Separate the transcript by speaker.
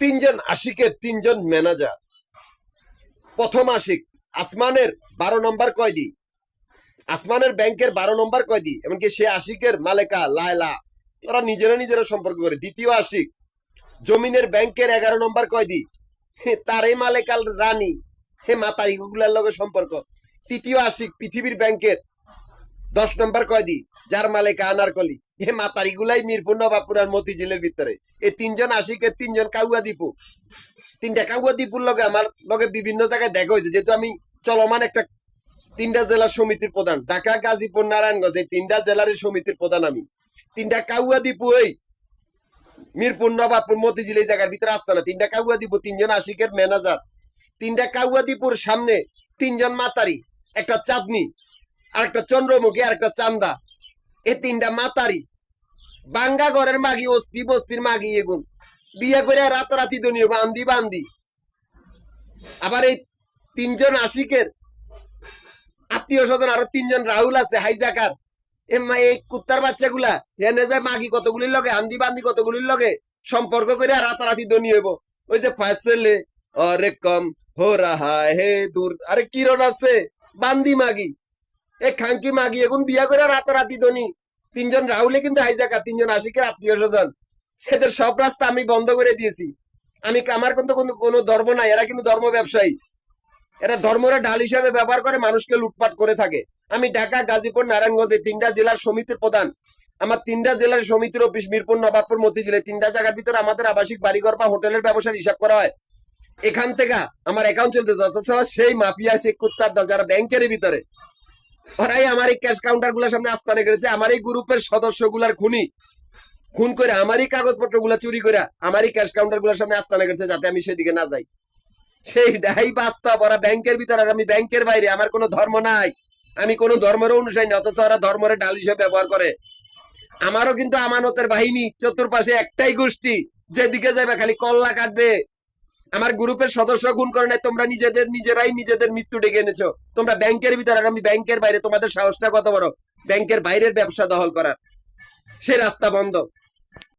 Speaker 1: তিনজন আশিকের তিনজন ম্যানেজার। প্রথম আশিক আসমানের 12 নম্বর কয়েদি, আসমানের ব্যাংকের 12 নম্বর কয়েদি, এমনকি সে আশিকের মালেকা লায়লা, ওরা নিজেরা সম্পর্ক করে। দ্বিতীয় আশিক জমিনের ব্যাংকের 11 নম্বর কয়েদি, তার এই মালেকাল রানী, হে মাতারি গুলার লগে সম্পর্ক। তৃতীয় আশিক পৃথিবীর ব্যাংকের 10 নম্বর কয়েদি, যার মালেকা আনারকলি, হে মাতারি গুলাই মিরপুর নবাবপুর আর মতিঝিলের ভিতরে। এই তিনজন আশিকের তিনজন কাউয়া দীপু। তিনটা কাউয়া দীপুর লগে আমার লগে বিভিন্ন জায়গায় দেখা হয়েছে, যেহেতু আমি চলমান একটা 3টা জেলার সমিতির প্রধান, ঢাকা, গাজীপুর, নারায়ণগঞ্জ, এই 3টা জেলার সমিতির প্রধান আমি। 3টা কাউয়া দীপু এই মিরপুর নবাবপুর মতিঝিল এই জায়গার ভিতরে আসতো না। 3টা কাউয়া দীপু, তিনজন আশিকের ম্যানেজার। 3টা কাউয়া দীপুর সামনে তিনজন মাতারি, একটা চাঁদনি, আর একটা চন্দ্রমুখী, আর একটা চান্দা। এই 3টা মাতারি বাঙ্গা ঘরের মাগি, অস্তি বস্তির মাগি, এগুন বিয়ে করে রাতারাতি দুনিয়া বান্দি বান্দি। আবার এই তিনজন আশিকের আত্মীয় স্বজন আরো তিনজন রাহুল আছে হাইজাকার। এই কুত্তার বাচ্চাগুলা এনে যায় মাগি কতগুলির লগে, আন্দি বান্দি কতগুলির লগে সম্পর্ক করে রাতারাতি ধনী হইব। ওই যে ফয়সলে অরে কম হো রাহা হে দূর, আরে কিরণ আছে বান্দি মাগি, এই খাঙ্কি মাগি এখন বিয়া করে রাতারাতি ধনী। তিনজন রাহুলে কিন্তু হাইজাকার, তিনজন আশিকের আত্মীয় স্বজন। এদের সব রাস্তা আমি বন্ধ করে দিয়েছি। আমার কিন্তু কোনো ধর্ম নাই, এরা কিন্তু ধর্ম ব্যবসায়ী। এরা ধর্মরা ঢাল হিসাবে ব্যবহার করে, মানুষকে লুটপাট করে থাকে। আমি ঢাকা, গাজীপুর, নারায়ণগঞ্জে 3টা জেলার সমিতির প্রধান। আমার 3টা জেলার সমিতির অফিস মিরপুর, নবাবপুর, মতিঝিলে। 3টা জায়গার ভিতরে আমাদের আবাসিক বাড়িঘর বা হোটেলের ব্যবসার হিসাব করা হয়। এখান থেকে আমার অ্যাকাউন্ট চলতে যাচ্ছে সেই মাফিয়া, সেই কুত্তার দল যারা ব্যাংকের ভিতরে, ওরাই আমার এই ক্যাশ কাউন্টার গুলার সামনে আস্তানে করেছে। আমার এই গ্রুপের সদস্য গুলার খুন করে, আমারই কাগজপত্র গুলা চুরি করে আমারই ক্যাশ কাউন্টার গুলার সামনে আস্তানে করেছে, যাতে আমি সেদিকে না যাই। সেইটাই বাস্তব। ওরা ব্যাংকের ভিতরে আর আমি ব্যাংকের বাইরে। আমার কোনো ধর্ম নাই, আমি কোনো ধর্মের অনুসারী না, অথচ ওরা ধর্মের ঢাল হিসেবে ব্যবহার করে। আমারও কিন্তু আমানতের বাহিনী, চতুর্পাশে একটাই গোষ্ঠী, যেদিকে যাবে খালি কল্লা কাটবে। আমার গ্রুপের সদস্য খুন করে নাই, তোমরা নিজেরাই নিজেদের মৃত্যু ডেকে এনেছো। তোমরা ব্যাংকের ভিতরে আর আমি ব্যাংকের বাইরে। তোমাদের সাহসটা কত বড় ব্যাংকের বাইরের ব্যবসা দখল করার। সে রাস্তা বন্ধ।